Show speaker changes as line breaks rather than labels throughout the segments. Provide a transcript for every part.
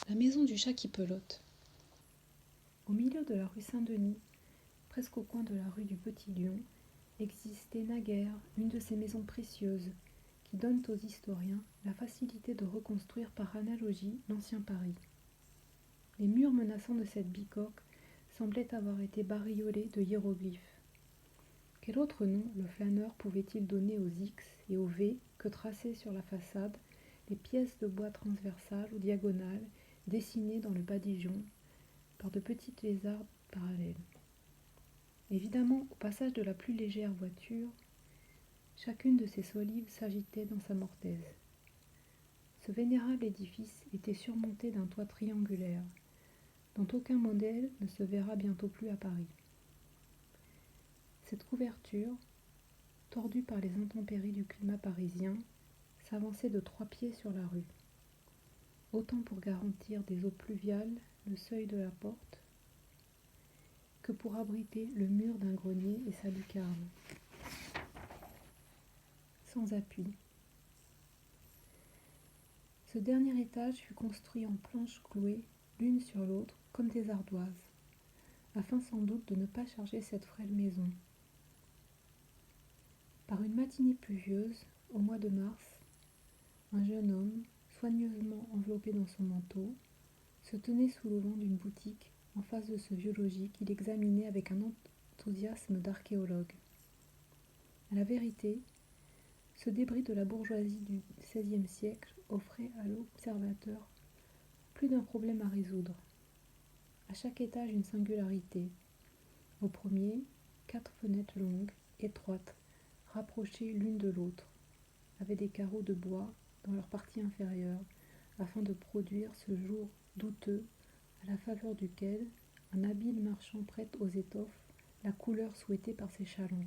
La maison du chat qui pelote.
Au milieu de la rue Saint-Denis, presque au coin de la rue du Petit Lion, existait naguère une de ces maisons précieuses qui donnent aux historiens la facilité de reconstruire par analogie l'ancien Paris. Les murs menaçants de cette bicoque semblaient avoir été bariolés de hiéroglyphes. Quel autre nom le flâneur pouvait-il donner aux X et aux V que traçaient sur la façade les pièces de bois transversales ou diagonales dessinées dans le badigeon par de petites lézardes parallèles. Évidemment, au passage de la plus légère voiture, chacune de ces solives s'agitait dans sa mortaise. Ce vénérable édifice était surmonté d'un toit triangulaire, dont aucun modèle ne se verra bientôt plus à Paris. Cette couverture, tordue par les intempéries du climat parisien, s'avançait de 3 pieds sur la rue, autant pour garantir des eaux pluviales le seuil de la porte, que pour abriter le mur d'un grenier et sa lucarne. Sans appui. Ce dernier étage fut construit en planches clouées l'une sur l'autre comme des ardoises, afin sans doute de ne pas charger cette frêle maison. Par une matinée pluvieuse, au mois de mars, un jeune homme, soigneusement enveloppé dans son manteau, se tenait sous l'auvent d'une boutique en face de ce vieux logis qu'il examinait avec un enthousiasme d'archéologue. À la vérité, ce débris de la bourgeoisie du XVIe siècle offrait à l'observateur plus d'un problème à résoudre. À chaque étage une singularité. Au premier, 4 fenêtres longues, étroites, rapprochées l'une de l'autre, avaient des carreaux de bois dans leur partie inférieure, afin de produire ce jour douteux à la faveur duquel un habile marchand prête aux étoffes la couleur souhaitée par ses chalands.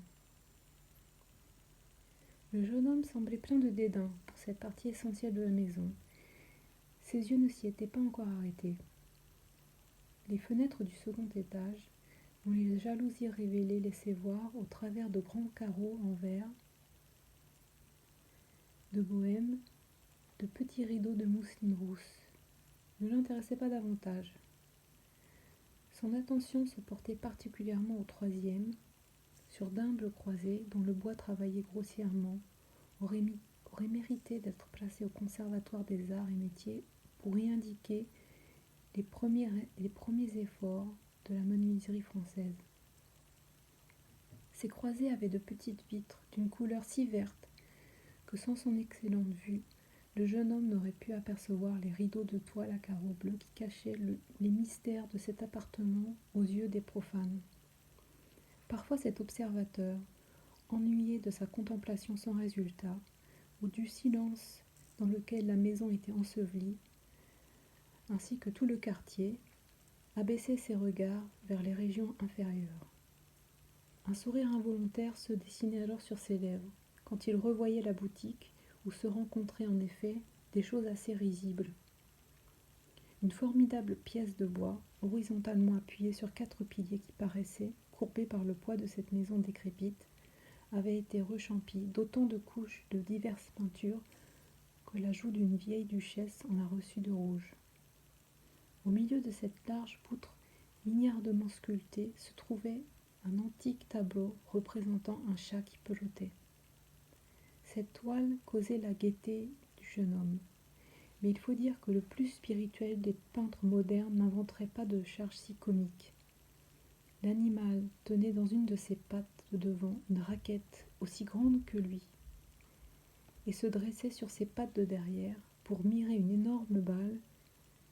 Le jeune homme semblait plein de dédain pour cette partie essentielle de la maison. Ses yeux ne s'y étaient pas encore arrêtés. Les fenêtres du second étage, dont les jalousies révélées laissaient voir, au travers de grands carreaux en verre de bohême, de petits rideaux de mousseline rousse, ne l'intéressaient pas davantage. Son attention se portait particulièrement au troisième, sur d'humbles croisées dont le bois travaillé grossièrement aurait mérité d'être placé au Conservatoire des Arts et Métiers pour y indiquer les premiers efforts de la menuiserie française. Ces croisées avaient de petites vitres d'une couleur si verte que sans son excellente vue, le jeune homme n'aurait pu apercevoir les rideaux de toile à carreaux bleus qui cachaient les mystères de cet appartement aux yeux des profanes. Parfois cet observateur, ennuyé de sa contemplation sans résultat, ou du silence dans lequel la maison était ensevelie, ainsi que tout le quartier, abaissait ses regards vers les régions inférieures. Un sourire involontaire se dessinait alors sur ses lèvres, quand il revoyait la boutique où se rencontraient en effet des choses assez risibles. Une formidable pièce de bois, horizontalement appuyée sur 4 piliers qui paraissaient, courbés par le poids de cette maison décrépite, avait été rechampie d'autant de couches de diverses peintures que la joue d'une vieille duchesse en a reçu de rouge. Au milieu de cette large poutre mignardement sculptée se trouvait un antique tableau représentant un chat qui pelotait. Cette toile causait la gaieté du jeune homme, mais il faut dire que le plus spirituel des peintres modernes n'inventerait pas de charge si comique. L'animal tenait dans une de ses pattes de devant une raquette aussi grande que lui, et se dressait sur ses pattes de derrière pour mirer une énorme balle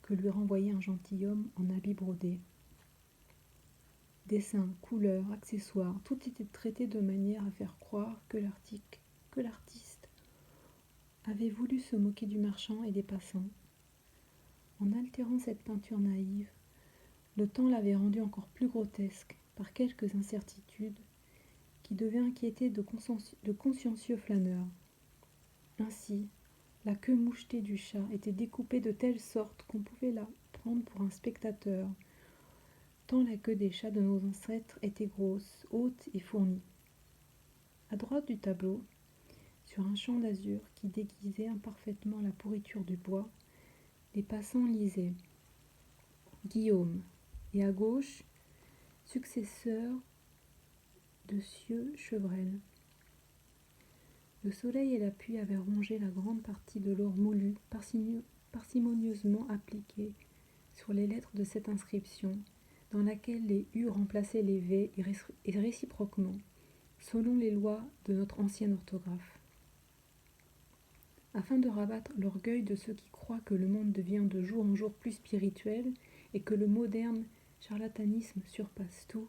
que lui renvoyait un gentilhomme en habit brodé. Dessins, couleurs, accessoires, tout était traité de manière à faire croire que l'artiste avait voulu se moquer du marchand et des passants. En altérant cette peinture naïve, le temps l'avait rendue encore plus grotesque par quelques incertitudes qui devaient inquiéter de consciencieux flâneurs. Ainsi, la queue mouchetée du chat était découpée de telle sorte qu'on pouvait la prendre pour un spectateur, tant la queue des chats de nos ancêtres était grosse, haute et fournie. À droite du tableau, sur un champ d'azur qui déguisait imparfaitement la pourriture du bois, les passants lisaient Guillaume, et à gauche, successeur de Sieur Chevrel. Le soleil et la pluie avaient rongé la grande partie de l'or moulu, parcimonieusement appliqué sur les lettres de cette inscription, dans laquelle les U remplaçaient les V et réciproquement, selon les lois de notre ancienne orthographe. Afin de rabattre l'orgueil de ceux qui croient que le monde devient de jour en jour plus spirituel et que le moderne charlatanisme surpasse tout,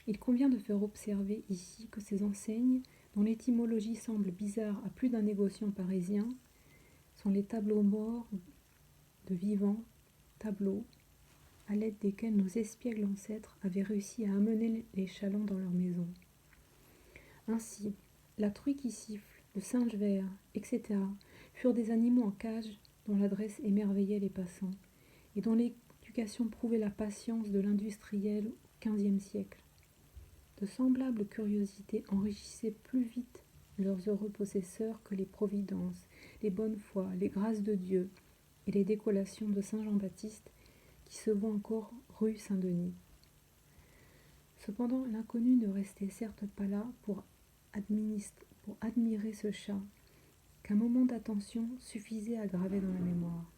il convient de faire observer ici que ces enseignes, dont l'étymologie semble bizarre à plus d'un négociant parisien, sont les tableaux morts de vivants tableaux à l'aide desquels nos espiègles ancêtres avaient réussi à amener les chalands dans leur maison. Ainsi, la truie qui siffle, le singe vert, etc. furent des animaux en cage dont l'adresse émerveillait les passants et dont l'éducation prouvait la patience de l'industriel au XVe siècle. De semblables curiosités enrichissaient plus vite leurs heureux possesseurs que les providences, les bonnes foi, les grâces de Dieu et les décollations de Saint Jean-Baptiste qui se voient encore rue Saint-Denis. Cependant, l'inconnu ne restait certes pas là pour admirer ce chat, qu'un moment d'attention suffisait à graver dans la mémoire.